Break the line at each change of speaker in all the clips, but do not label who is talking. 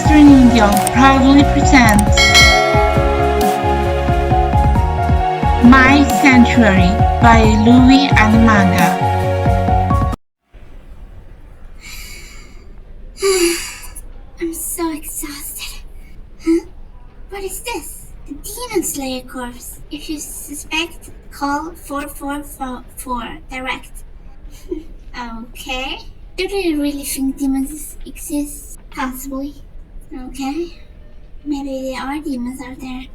Sessrin proudly presents My Sanctuary by Luvinanimanga.
I'm so exhausted. Huh? What is this? The Demon Slayer corpse. If you suspect, call 444 direct. Okay. Do they really think demons exist? Possibly. Okay. Maybe there are demons out there.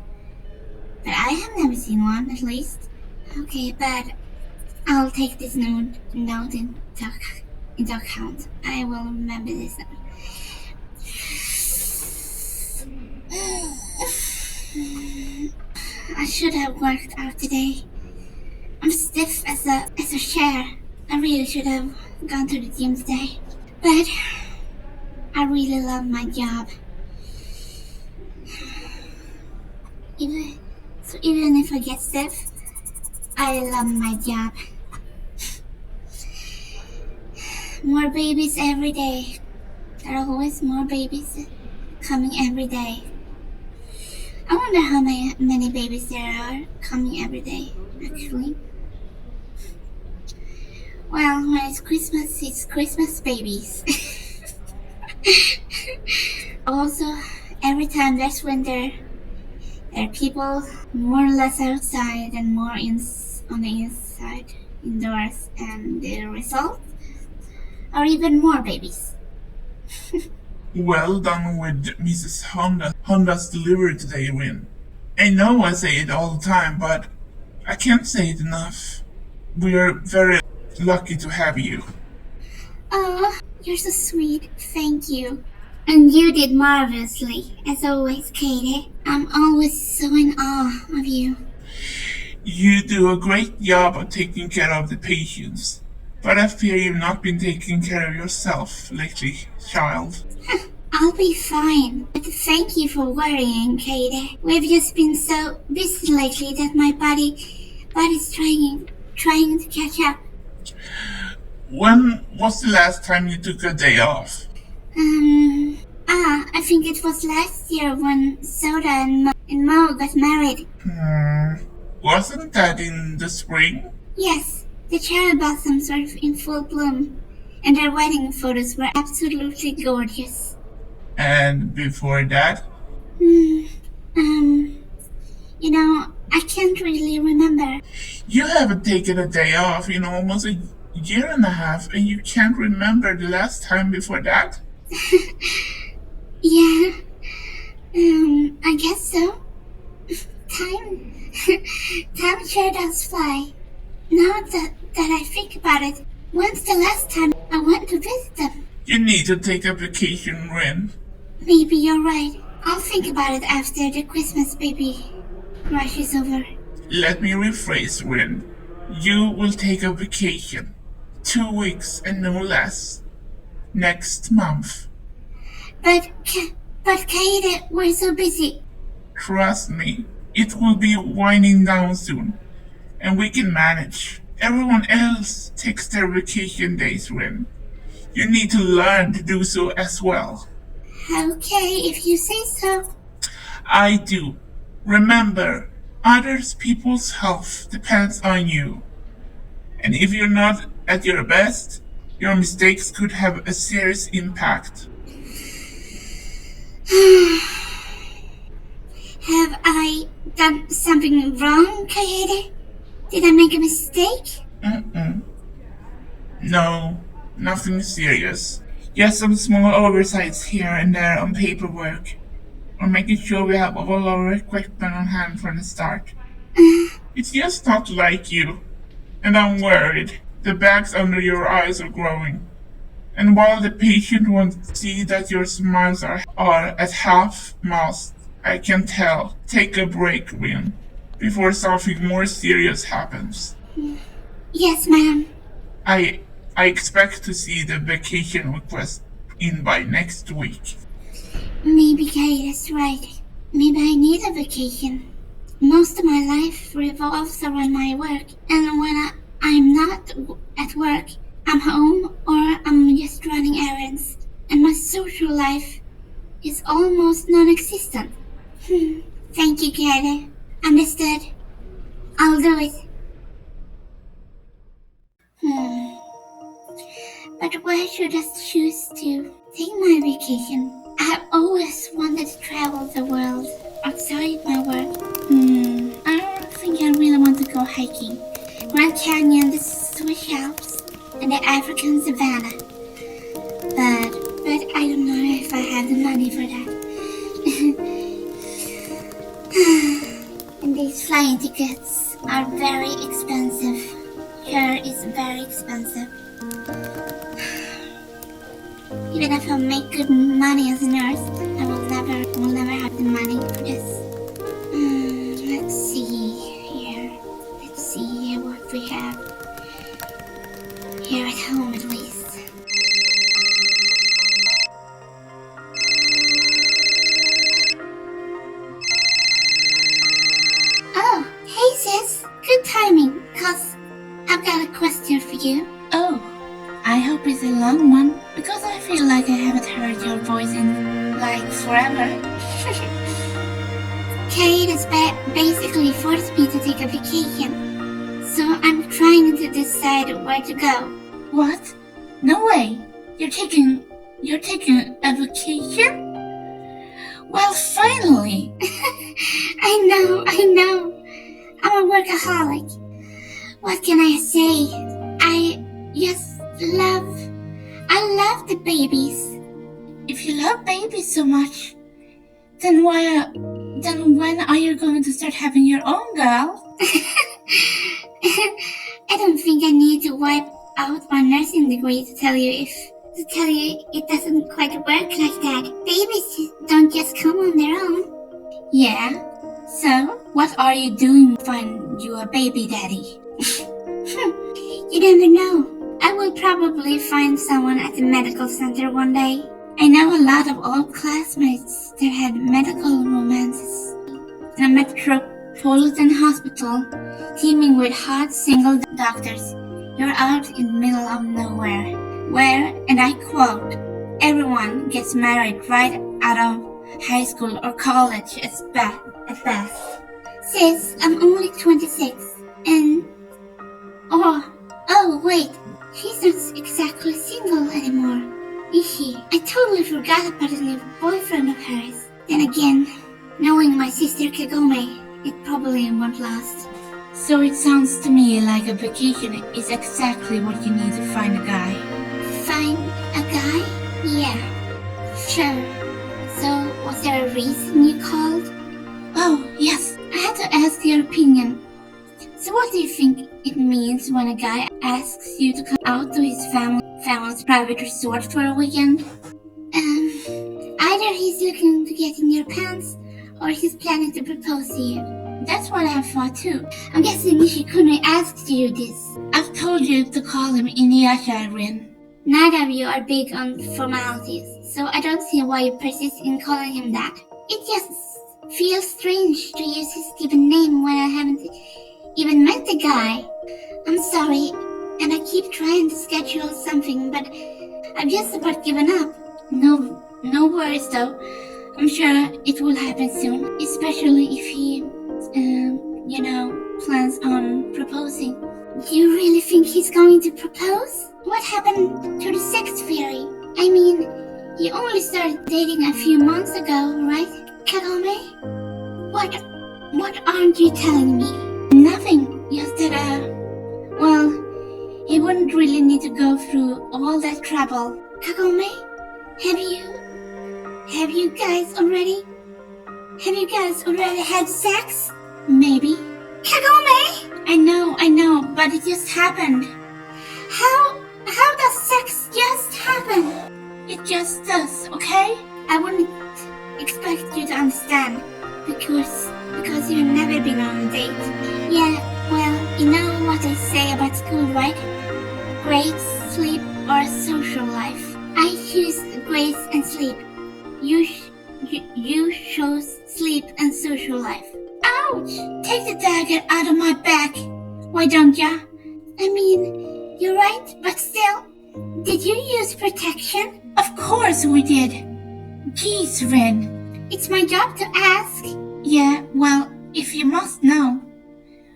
But I have never seen one, at least. Okay, but I'll take this note into account. I will remember this note. I should have worked out today. I'm stiff as a chair. I really should have gone to the gym today. But I really love my job. Even if I get stiff, I love my job. More babies every day. There are always more babies coming every day. I wonder how many babies there are coming every day, actually. Well, when it's Christmas babies. Also, every time there's winter, there are people more or less outside and more on the inside, indoors, and the result are even more babies.
Well done with Mrs. Honda's delivery today, Win. I know I say it all the time, but I can't say it enough. We are very lucky to have you.
Oh, you're so sweet. Thank you. And you did marvelously, as always, Katie. I'm always so in awe of you.
You do a great job of taking care of the patients, but I fear you've not been taking care of yourself lately, child.
I'll be fine, but thank you for worrying, Katie. We've just been so busy lately that my body's trying to catch up.
When was the last time you took a day off?
I think it was last year when Soda and Mo got married.
Wasn't that in the spring?
Yes, the cherry blossoms were in full bloom, and their wedding photos were absolutely gorgeous.
And before that?
I can't really remember.
You haven't taken a day off in almost a year and a half, and you can't remember the last time before that?
Yeah, I guess so. Time sure does fly. Now that I think about it, when's the last time I went to visit them?
You need to take a vacation, Ren.
Maybe you're right. I'll think about it after the Christmas baby rush is over.
Let me rephrase, Ren. You will take a vacation. 2 weeks and no less. Next month.
But Kaede, we're so busy.
Trust me, it will be winding down soon. And we can manage. Everyone else takes their vacation days, Ren. You need to learn to do so as well.
Okay, if you say so.
I do. Remember, others people's health depends on you. And if you're not at your best, your mistakes could have a serious impact.
Have I done something wrong, Kaede? Did I make a mistake?
No, nothing serious. Just some small oversights here and there on paperwork. Or making sure we have all our equipment on hand from the start. It's just not like you. And I'm worried. The bags under your eyes are growing. And while the patient won't see that your smiles are at half mast, I can tell. Take a break, Win, before something more serious happens.
Yes, ma'am.
I expect to see the vacation request in by next week.
Maybe Kaede's right. Maybe I need a vacation. Most of my life revolves around my work, and when I'm not at work, I'm home or I'm just running errands. And my social life is almost non-existent. Thank you, Carter. Understood. I'll do it. But where should I choose to take my vacation? I have always wanted to travel the world outside my work. I don't think I really want to go hiking. Grand Canyon, the Swiss Alps, and the African Savannah. But I don't know if I have the money for that. And these flying tickets are very expensive. Here is very expensive. Even if I make good money as a nurse, I will never have the money for this. Let's see here. Let's see what we have here at home at least. Oh, hey sis, good timing, cause I've got a question for you.
Oh, I hope it's a long one, because I feel like I haven't heard your voice in, like, forever.
Kate has basically forced me to take a vacation, so I'm trying to decide where to go.
What? No way! You're taking a vacation? Well, finally!
I know. I'm a workaholic. What can I say? I love the babies.
If you love babies so much, then when are you going to start having your own girl?
I don't think I need to wipe out my nursing degree to tell you it doesn't quite work like that. Babies don't just come on their own.
Yeah? So, what are you doing to find you a baby daddy?
You never know. I will probably find someone at the medical center one day.
I know a lot of old classmates that had medical romances in a metropolitan hospital teeming with hot single doctors. You're out in the middle of nowhere, where, and I quote, everyone gets married right out of high school or college at best.
Sis, I'm only 26, and... Oh, wait. She's not exactly single anymore, is she? I totally forgot about a new boyfriend of hers. Then again, knowing my sister Kagome, it probably won't last.
So it sounds to me like a vacation is exactly what you need to find a guy.
Find a guy? Yeah, sure. So, was there a reason you called?
Oh, yes, I had to ask your opinion. So what do you think it means when a guy asks you to come out to his family's private resort for a weekend?
Either he's looking to get in your pants, or he's planning to propose to you.
That's what I thought too.
I'm guessing Nishikuni asked you this.
I've told you to call him Inuyasha-rin.
Neither of you are big on formalities, so I don't see why you persist in calling him that. It just feels strange to use his given name when I haven't even met the guy. I'm sorry, and I keep trying to schedule something, but I've just about given up.
No worries though. I'm sure it will happen soon, especially if he, plans on proposing.
Do you really think he's going to propose? What happened to the sex fairy? I mean, you only started dating a few months ago, right, Kagome? What aren't you telling me?
Nothing, just that, he wouldn't really need to go through all that trouble.
Kagome, have you guys already had sex?
Maybe.
Kagome!
I know, but it just happened.
How does sex just happen?
It just does, okay?
I wouldn't expect you to understand, because you've never been on a date. Yeah, well, you know what they say about school, right? Grades, sleep, or social life. I choose grades and sleep. You chose sleep and social life.
Ouch! Take the dagger out of my back. Why don't ya?
I mean, you're right, but still. Did you use protection?
Of course we did. Geez, Ren.
It's my job to ask.
Yeah, well, if you must know.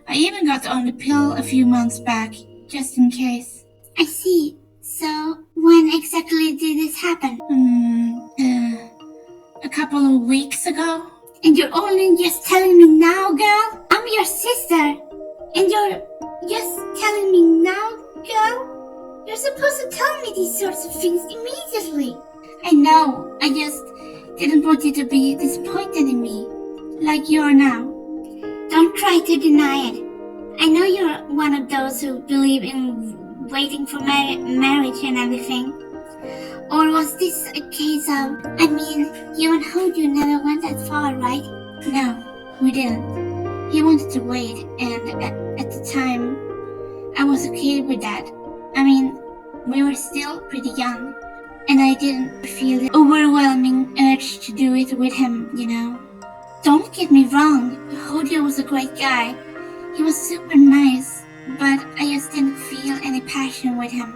I even got on the pill a few months back, just in case.
I see. So, when exactly did this happen?
A couple of weeks ago.
And you're only just telling me now, girl? I'm your sister. And you're just telling me now, girl? You're supposed to tell me these sorts of things immediately.
I know, I just didn't want you to be disappointed in me, like you are now.
Don't try to deny it. I know you're one of those who believe in waiting for marriage and everything. Or was this a case of, you and Hoju never went that far, right?
No, we didn't. He wanted to wait, and at the time, I was okay with that. We were still pretty young, and I didn't feel the overwhelming urge to do it with him, you know. Don't get me wrong, Hojo was a great guy. He was super nice, but I just didn't feel any passion with him.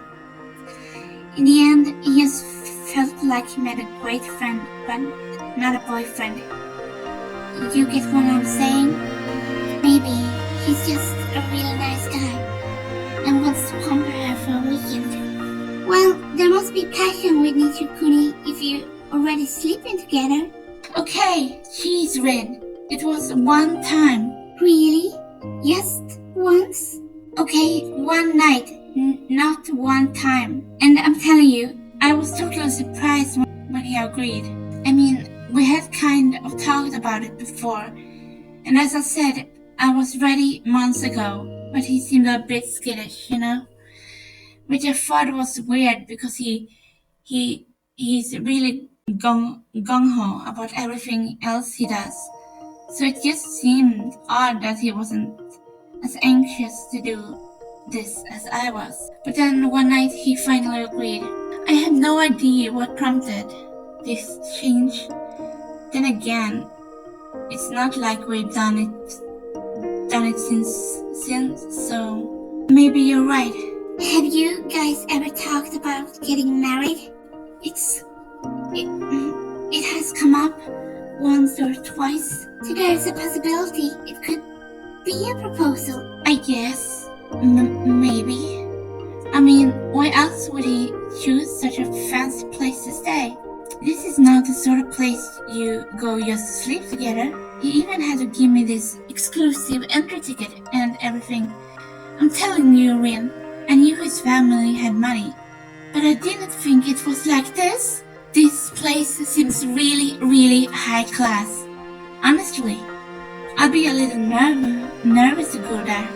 In the end, he just felt like he made a great friend, but not a boyfriend. You get what I'm saying?
Maybe he's just a really nice guy and wants to pamper her for a weekend. Well, there must be passion with Nichikuni if you already sleeping together.
Okay, jeez, Rin. It was one time.
Really? Just once?
Okay, one night, not one time. And I'm telling you, I was totally surprised when he agreed. We had kind of talked about it before. And as I said, I was ready months ago, but he seemed a bit skittish, you know? Which I thought was weird because he's really gung-ho about everything else he does. So it just seemed odd that he wasn't as anxious to do this as I was. But then one night he finally agreed. I have no idea what prompted this change. Then again, it's not like we've done it since, so maybe you're right.
Have you guys ever talked about getting married?
It has come up once or twice.
So there's a possibility it could be a proposal.
I guess. Maybe. Why else would he choose such a fancy place to stay? This is not the sort of place you go just to sleep together. He even had to give me this exclusive entry ticket and everything. I'm telling you, Rin, I knew his family had money, but I didn't think it was like this. This place seems really, really high class. Honestly, I'd be a little nervous to go there.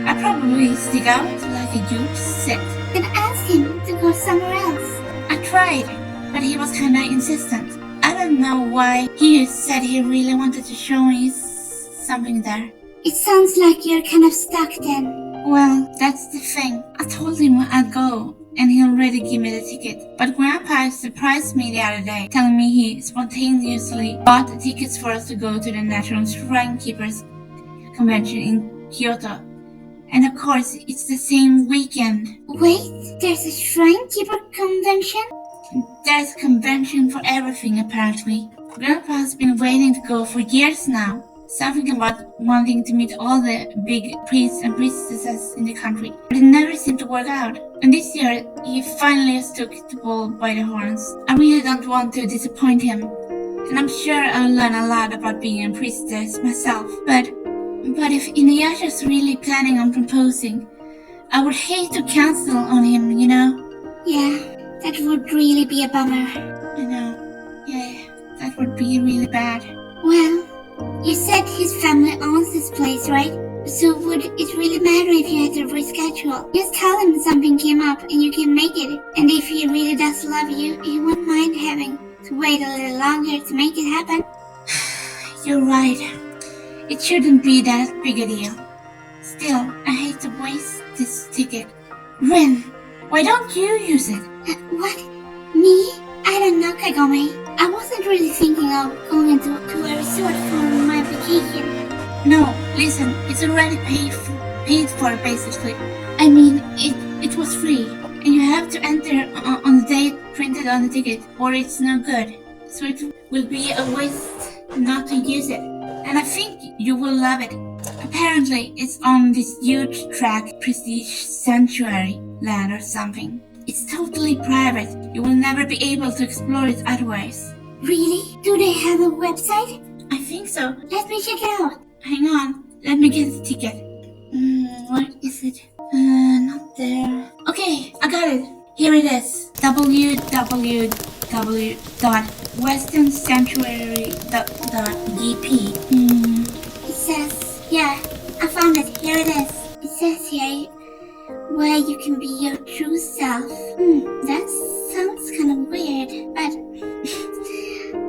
I'd probably stick out like a huge set.
Then ask him to go somewhere else.
I tried, but he was kinda insistent. I don't know why. He said he really wanted to show me something there.
It sounds like you're kind of stuck then.
Well, that's the thing. I told him I'd go, and he already gave me the ticket. But Grandpa surprised me the other day, telling me he spontaneously bought the tickets for us to go to the Natural Shrine Keepers convention in Kyoto. And of course, it's the same weekend.
Wait, there's a Shrine Keeper convention?
There's a convention for everything, apparently. Grandpa's been waiting to go for years now. Something about wanting to meet all the big priests and priestesses in the country. But it never seemed to work out. And this year, he finally took the bull by the horns. I really don't want to disappoint him. And I'm sure I'll learn a lot about being a priestess myself. But if Inuyasha's really planning on proposing, I would hate to cancel on him, you know?
Yeah, that would really be a bummer.
I know. Yeah, that would be really bad.
Well, you said his family owns this place, right? So would it really matter if you had to reschedule? Just tell him something came up and you can make it. And if he really does love you, he won't mind having to wait a little longer to make it happen.
You're right. It shouldn't be that big a deal. Still, I hate to waste this ticket. Rin, why don't you use it?
What? Me? I don't know, Kagome. I wasn't really thinking of going to a resort for my vacation.
No, listen, it's already paid for basically. It was free, and you have to enter on the date printed on the ticket, or it's no good. so it will be a waste not to use it. And I think you will love it. Apparently, it's on this huge track, Prestige Sanctuary land or something. It's totally private. You will never be able to explore it otherwise.
Really? Do they have a website?
I think so.
Let me check it out.
Hang on, let me get the ticket. Where is it? Not there. Okay, I got it. Here it is. www.westernsanctuary.gp.
It says, yeah, I found it. Here it is. It says here where you can be your true self. That sounds kind of weird, but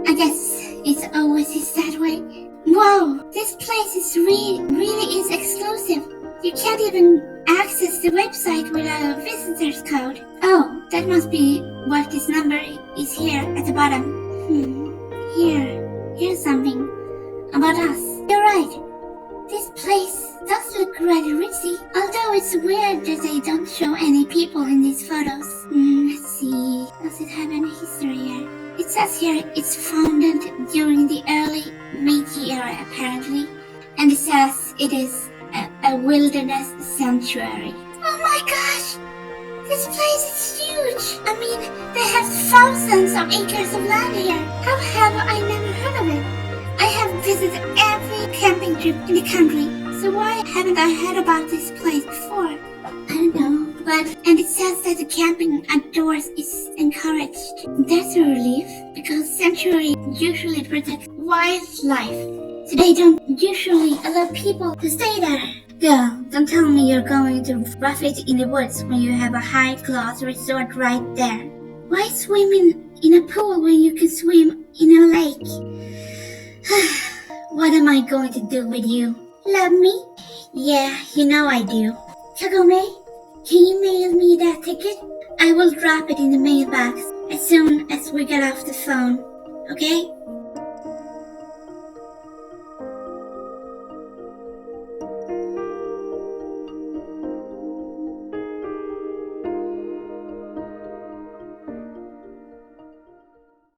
I guess it's always is that way. Whoa, this place is really is exclusive. You can't even access the website without a visitor's code. Oh, that must be what this number is here at the bottom. Here's something about us. You're right. This place does look rather ritzy, although it's weird that they don't show any people in these photos. Let's see. Does it have any history here? It says here it's founded during the early Meiji era, apparently, and it says it is a wilderness sanctuary. Oh my gosh! This place is huge! I mean, they have thousands of acres of land here. How have I never heard of it? I have visited every camping trip in the country, so why haven't I heard about this place before? I don't know, and it says that the camping outdoors is encouraged. That's a relief, because sanctuaries usually protect wildlife, so they don't usually allow people to stay there. Girl, don't tell me you're going to rough it in the woods when you have a high-class resort right there. Why swim in a pool when you can swim in a lake? What am I going to do with you? Love me? Yeah, you know I do. Kagome, can you mail me that ticket? I will drop it in the mailbox as soon as we get off the phone, okay?